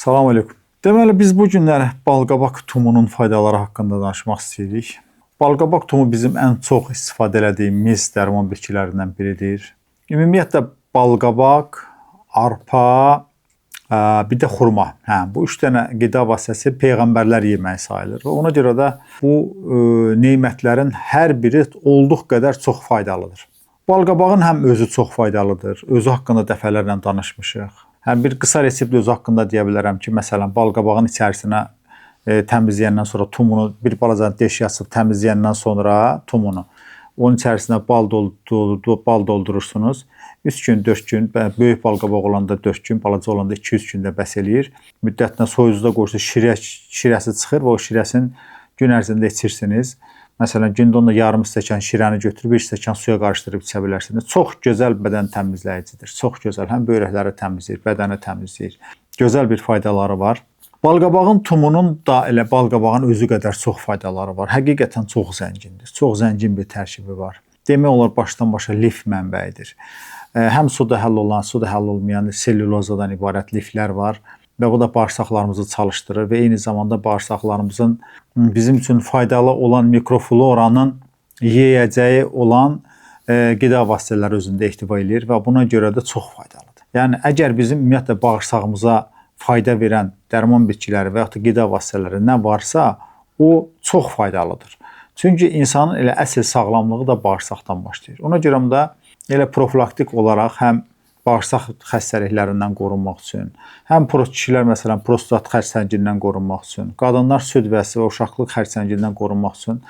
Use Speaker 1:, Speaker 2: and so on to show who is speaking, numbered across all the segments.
Speaker 1: Salam aleyküm. Deməli, biz bu günlər balqabaq tumunun faydaları haqqında danışmaq istəyirik. Balqabaq tumu bizim ən çox istifadə etdiyimiz dərman bitkilərindən biridir. Ümumiyyətlə, balqabaq, arpa, bir də xurma. Bu üç dənə qida vasitəsi peyğəmbərlər yeməyi sayılır. Və ona görə də bu nemətlərin hər biri olduq qədər çox faydalıdır. Balqabağın həm özü çox faydalıdır, özü haqqında dəfələrlə danışmışıq. Həm bir qısa resept özü haqqında deyə bilərəm ki, məsələn, balqabağın içərisinə təmizləyəndən sonra tumunu, bir balaca deş açıb təmizləyəndən sonra tumunu, onun içərisinə bal doldurursunuz. 3 gün, 4 gün, böyük balqabaq olanda 4 gün, balaca olanda 2-3 gündə bəs eləyir. Müddətinə soyucuda qoyursunuz, şirəsi çıxır və o şirəsini gün ərzində içirsiniz. Məsələn, gündə onda yarım stəkan şirəni götürüb bir stəkan suya qarışdırıb içə bilərsiniz. Çox gözəl bədən təmizləyicidir. Çox gözəl. Həm böyrəkləri təmizləyir, bədəni təmizləyir. Gözəl bir faydaları var. Balqabağın tumunun da elə balqabağın özü qədər çox faydaları var. Həqiqətən çox zəngindir. Çox zəngin bir tərkibi var. Demək olar başdan başa lif mənbəyidir. Həm suda həll olan, suda həll olmayan selülozadan ibarət liflər var. Və bu da bağırsaqlarımızı çalışdırır və eyni zamanda bağırsaqlarımızın bizim üçün faydalı olan mikrofloranın yeyəcəyi olan qida vasitələri özündə ehtiva edir və buna görə də çox faydalıdır. Yəni, əgər bizim ümumiyyətlə bağırsağımıza fayda verən dərman bitkiləri və yaxud da qida vasitələri nə varsa, o çox faydalıdır. Çünki insanın elə əsl sağlamlığı da bağırsaqdan başlayır. Ona görə də elə profilaktik olaraq həm bağırsaq xəstəliklərindən qorunmaq üçün, həm kişilər məsələn prostat xərçəngindən qorunmaq üçün, qadınlar süd vəzi və uşaqlıq xərçəngindən qorunmaq üçün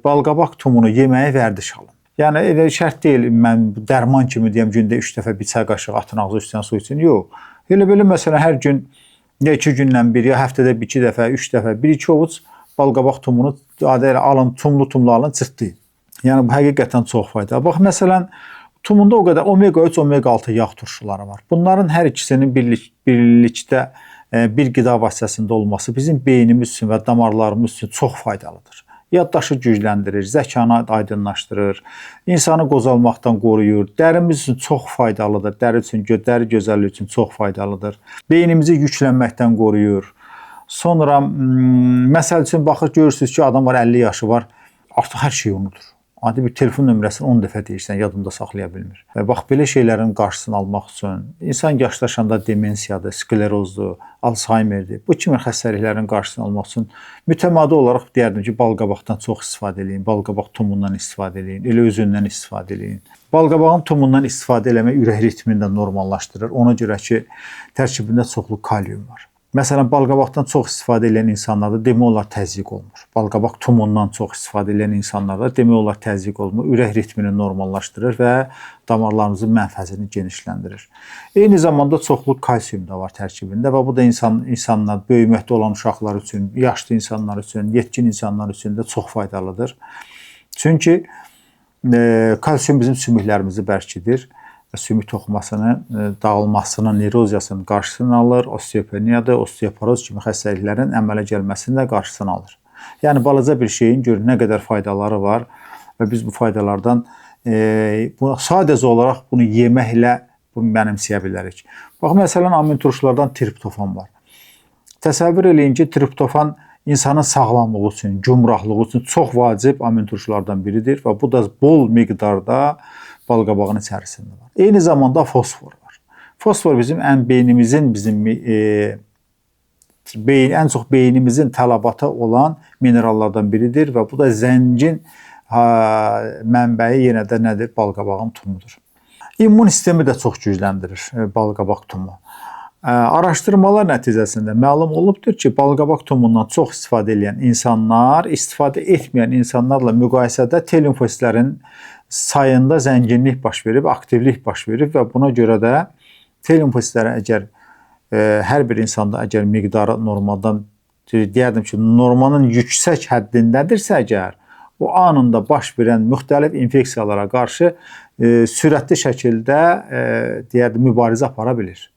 Speaker 1: balqabaq tumunu yeməyi vərdiş alın. Yəni elə şərt deyil, mən dərman kimi deyəm gündə 3 dəfə bir çay qaşığı atın ağzı üstünə su için. Yox. Elə-belə məsələn hər gün ya 2 gündən bir, ya həftədə 2 dəfə, 3 dəfə, 1-2 ovuc balqabaq tumunu adıyla alın, tumlu alın, çırtlayın. Yəni bu həqiqətən çox faydalı. Bax məsələn tumunda o qədər omega 3, omega 6 yağ turşuları var. Bunların hər ikisinin birlikdə bir qida vasitəsində olması bizim beynimiz üçün və damarlarımız üçün çox faydalıdır. Yaddaşı gücləndirir, zəkanı aydınlaşdırır, insanı qozalmaqdan qoruyur, dərimiz üçün çox faydalıdır, dəri gözəlliyi üçün çox faydalıdır, beynimizi yüklənməkdən qoruyur. Sonra, məsəl üçün, baxır, görürsünüz ki, adam var, 50 yaşı var, artıq hər şeyi unudur. Adi bir telefon nömrəsini 10 dəfə deyirsən, yadında saxlaya bilmir. Bax, belə şeylərin qarşısını almaq üçün, insan yaşlaşanda demensiyadır, sklerozdur, Alzheimerdir, bu kimi xəstəliklərin qarşısını almaq üçün mütəmadi olaraq deyərdim ki, balqabaqdan çox istifadə edin, balqabaq tumundan istifadə edin, elə özündən istifadə edin. Balqabağın tumundan istifadə eləmək ürək ritmini də normallaşdırır. Ona görə ki, tərkibində çoxlu kalium var. Məsələn, balqabaqdan çox istifadə edən insanlarda demək olar təzyiq olmur. Balqabaq tumundan çox istifadə edən insanlarda demək olar təzyiq olmur. Ürək ritmini normallaşdırır və damarlarımızın mənfəzini genişləndirir. Eyni zamanda çoxlu kalsium da var tərkibində və bu da insanlar, böyüməkdə olan uşaqlar üçün, yaşlı insanlar üçün, yetkin insanlar üçün də çox faydalıdır. Çünki kalsium bizim sümüklərimizi bərkidir. Sümük toxumasının dağılmasının, eroziyasının qarşısını alır, osteopeniyadır, osteoporoz kimi xəstəliklərin əmələ gəlməsinin də qarşısını alır. Yəni, balaca bir şeyin görün nə qədər faydaları var və biz bu faydalardan sadəcə olaraq bunu yeməklə mənimsəyə bilərik. Bax, məsələn, aminturşulardan triptofan var. Təsəvvür eləyin ki, triptofan insanın sağlamlığı üçün, gümrahlığı üçün çox vacib aminturşulardan biridir və bu da bol miqdarda balqabağın içərisində var. Eyni zamanda fosfor var. Fosfor bizim ən çox beynimizin tələbatı olan minerallardan biridir və bu da zəngin mənbəyi yenə də nədir? Balqabağın tumudur. İmmun sistemi də çox gücləndirir balqabaq tumu. Araşdırmalar nəticəsində məlum olubdur ki, balqabaq tumundan çox istifadə edən insanlar, istifadə etməyən insanlarla müqayisədə T limfositlərin sayında zənginlik baş verib, aktivlik baş verib və buna görə də T limfositləri əgər hər bir insanda əgər miqdarı normaldan, deyərdim ki, normanın yüksək həddindədirsə əgər, o anında baş verən müxtəlif infeksiyalara qarşı sürətli şəkildə deyərdim, mübarizə apara bilir.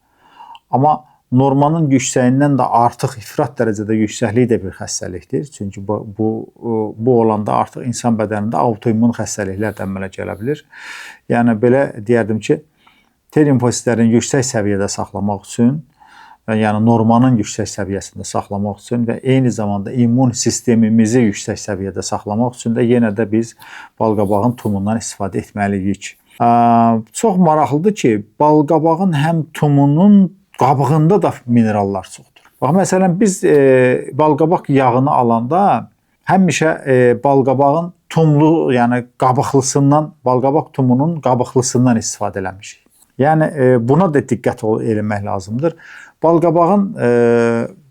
Speaker 1: Amma normanın yüksəyindən də artıq ifrat dərəcədə yüksəklik də bir xəstəlikdir. Çünki bu olanda artıq insan bədənində autoimmun xəstəliklər də əmələ gələ bilir. Yəni belə deyərdim ki, T limfositlərini yüksək səviyyədə saxlamaq üçün yəni normanın yüksək səviyyəsində saxlamaq üçün və eyni zamanda immun sistemimizi yüksək səviyyədə saxlamaq üçün də yenə də biz balqabağın tumundan istifadə etməliyik. Çox maraqlıdır ki, balqabağın həm tumunun qabığında da minerallar çoxdur. Bax, məsələn, biz balqabaq yağını alanda həmişə balqabağın tumlu, yəni qabıqlısından, balqabaq tumunun qabıqlısından istifadə eləmişik. Yəni buna da diqqət eləmək lazımdır. Balqabağın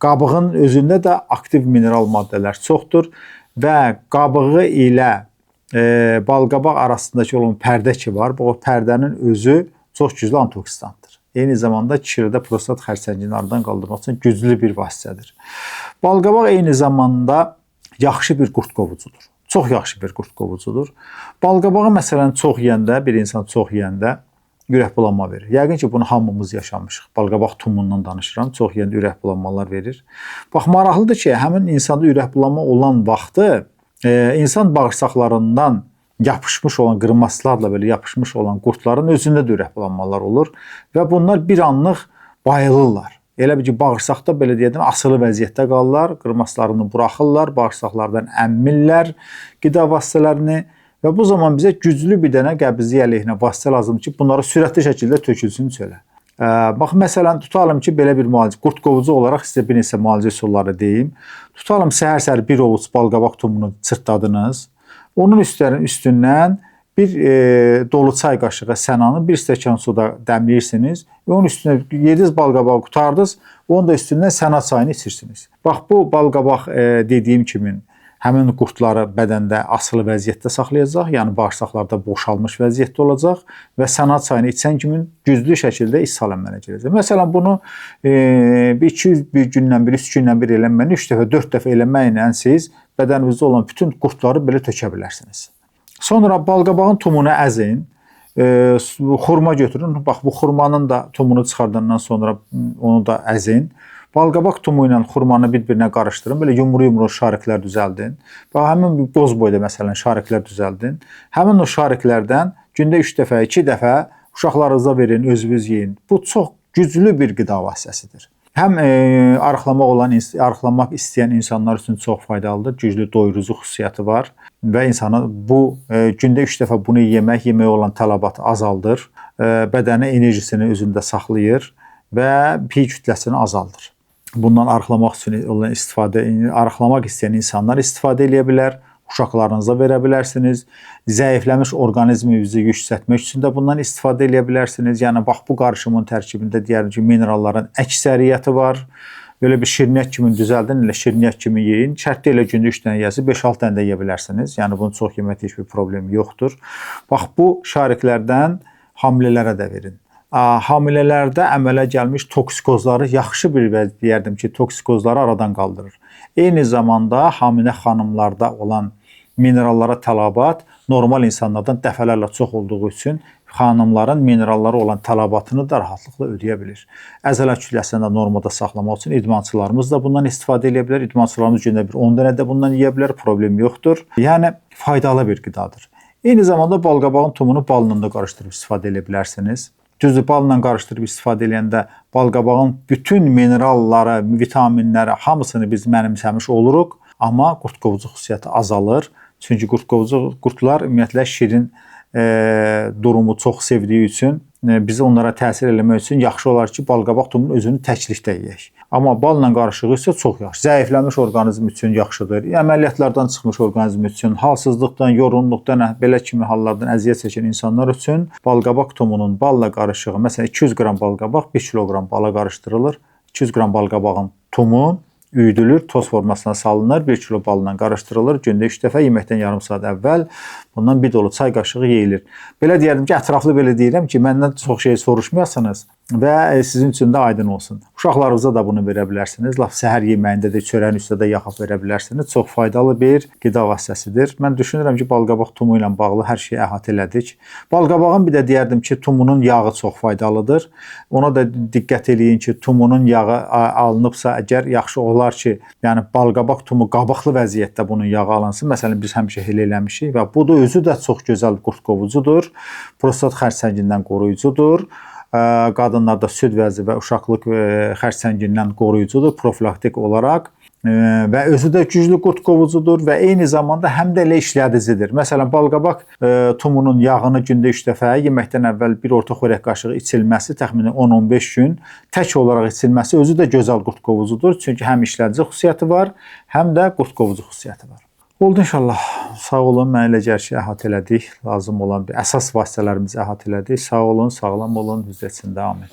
Speaker 1: qabığın özündə də aktiv mineral maddələr çoxdur və qabığı ilə balqabaq arasındakı olan pərdə ki var, bu pərdənin özü çox güclü antioksidantdır. Eyni zamanda kişilərdə prostat xərçəngini aradan qaldırmaq üçün güclü bir vasitədir. Balqabaq eyni zamanda yaxşı bir qurd qovucudur. Çox yaxşı bir qurd qovucudur. Balqabağı məsələn çox yeyəndə, bir insan çox yeyəndə ürək bulanma verir. Yəqin ki, bunu hamımız yaşamışıq. Balqabaq tumundan danışıram. Çox yeyəndə ürək bulanmalar verir. Bax, maraqlıdır ki, həmin insanda ürək bulanma olan vaxtı insan bağırsaqlarından yapışmış olan, qırmaslarla belə yapışmış olan qurdların özündə də ürək bulanmalar olur və bunlar bir anlıq bayılırlar. Elə bir ki, bağırsaqda belə deyədən asılı vəziyyətdə qalırlar, qırmaslarını buraxırlar, bağırsaqlardan əmmirlər qida vasitələrini və bu zaman bizə güclü bir dənə qəbizlik əleyhinə vasitə lazımdır ki, bunları sürətli şəkildə tökülsün çölə. Bax, məsələn, tutalım ki, belə bir müalicə, qurd qovucu olaraq sizə bir neçə müalicə üsulları deyim. Tutalım, səhər-səhər bir ovuc balqabaq tumunu çırtladınız. Onun üstündən bir dolu çay qaşığı sənanı bir stəkan suda dəmləyirsiniz və onun üstünə yediniz balqabağı qutardınız, onun da üstündən səna çayını içirsiniz. Bax, bu balqabaq dediyim kimi həmin qurdları bədəndə asılı vəziyyətdə saxlayacaq, yəni bağırsaqlarda boşalmış vəziyyətdə olacaq və səna çayını içən kimi güclü şəkildə ishal əmələ gələcək. Məsələn, bunu 2 gündən bir, 3 gündən bir eləməklə, 3 dəfə, 4 dəfə eləməklə siz bədəninizdə olan bütün qurdları belə tökə bilərsiniz. Sonra balqabağın tumunu əzin, xurma götürün. Bax, bu xurmanın da tumunu çıxardandan sonra onu da əzin. Balqabaq tumu ilə xurmanı bir-birinə qarışdırın. Belə yumru-yumru şariklər düzəldin. Bax, həmin boz boyda məsələn şariklər düzəldin. Həmin o şariklərdən gündə 3 dəfə, 2 dəfə uşaqlarınıza verin, özünüz yeyin. Bu çox güclü bir qida vasitəsidir. Həm arıqlamaq istəyən insanlar üçün çox faydalıdır. Güclü doyurucu xüsusiyyəti var və insana bu gündə 3 dəfə bunu yemək olan tələbatı azaldır. Bədənin enerjisini özündə saxlayır və piy kütləsini azaldır. Bundan arıqlamaq istəyən insanlar istifadə edə bilər. Uşaqlarınıza verə bilərsiniz. Zəifləmiş orqanizminizi yüksəltmək üçün də bundan istifadə edə bilərsiniz. Yəni, bax, bu qarışımın tərkibində deyəlim ki, mineralların əksəriyyəti var. Belə bir şirniyyat kimi düzəldin, elə şirniyyat kimi yeyin. Şərtdə elə gündə 3 dənə yeyəsiz, 5-6 dənə də yeyə bilərsiniz. Yəni, bunun çox yeməkdə heç bir problemi yoxdur. Bax, bu şariklərdən hamilələrə də verin. Hamilələrdə əmələ gəlmiş toksikozları yaxşı bir deyərdim ki, toksikozları aradan qaldırır. Eyni zamanda hamilə xanımlarda olan minerallara tələbat normal insanlardan dəfələrlə çox olduğu üçün xanımların minerallara olan tələbatını da rahatlıqla ödəyə bilir. Əzələ kütləsini də normada saxlamaq üçün idmançılarımız da bundan istifadə edə bilər. İdmançılarımız gündə bir 10 dənə də bundan yeyə bilər, problem yoxdur. Yəni, faydalı bir qidadır. Eyni zamanda balqabağın tumunu balla da qarışdırıb istifadə edə bilərsiniz. Düzdür, balla qarışdırıb istifadə edəndə balqabağın bütün mineralları, vitaminləri, hamısını biz mənimsəmiş oluruq, amma qurd qovucu xüsusiyyəti azalır. Çünki qurdlar ümumiyyətlə şirin durumu çox sevdiyi üçün bizi onlara təsir eləmək üçün yaxşı olar ki, balqabaq tumunun özünü təklikdə yeyək. Amma balla qarışığı isə çox yaxşı. Zəifləmiş orqanizm üçün yaxşıdır. Əməliyyatlardan çıxmış orqanizm üçün, halsızlıqdan, yorğunluqdan, belə kimi hallardan əziyyət çəkən insanlar üçün balqabaq tumunun balla qarışığı, məsələn 200 qram balqabaq 1 kiloqram bala qarışdırılır. 200 qram balqabağın tumu üyüdülür, toz formasına salınır, 1 kilo balla qarışdırılır. Gündə 3 dəfə yeməkdən yarım saat əvvəl bundan bir dolu çay qaşığı yeyilir. Belə deyərdim ki, ətraflı belə deyirəm ki, məndən çox şey soruşmayasınız və sizin üçün də aydın olsun. Uşaqlarınıza da bunu verə bilərsiniz. Laf səhər yeməyində də, çörəyin üstündə də yaxıb verə bilərsiniz. Çox faydalı bir qida vasitəsidir. Mən düşünürəm ki, balqabaq tumu ilə bağlı hər şeyi əhatə elədik. Balqabağın bir də deyərdim ki, tumunun yağı çox faydalıdır. Ona da diqqət eləyin ki, tumunun yağı alınıbsa, əgər yaxşı olar ki, yəni balqabaq tumu qabıqlı vəziyyətdə bunun yağı alınsın. Məsələn, biz həmişə elə eləmişik və bu da özü də çox gözəl qurd qovucudur. Prostat xərçəngindən qoruyucudur. qadınlarda süd vəzi və uşaqlıq xərçəngindən qoruyucudur profilaktik olaraq. Və özü də güclü qurd qovucudur və eyni zamanda həm də elə işlədicidir. Məsələn, balqabaq tumunun yağını gündə 3 dəfə, yeməkdən əvvəl bir orta xörək qaşığı içilməsi təxminən 10-15 gün tək olaraq içilməsi özü də gözəl qurd qovucudur. Çünki həm işlədici xüsusiyyəti var, həm də qurd qovucu xüsusiyyəti var. Oldu inşallah. Sağ olun, mən elə gəl ki, əhatə elədik. Lazım olan bir əsas vasitələrimizi əhatə elədik. Sağ olun, sağlam olun, hüzr etsin, amin.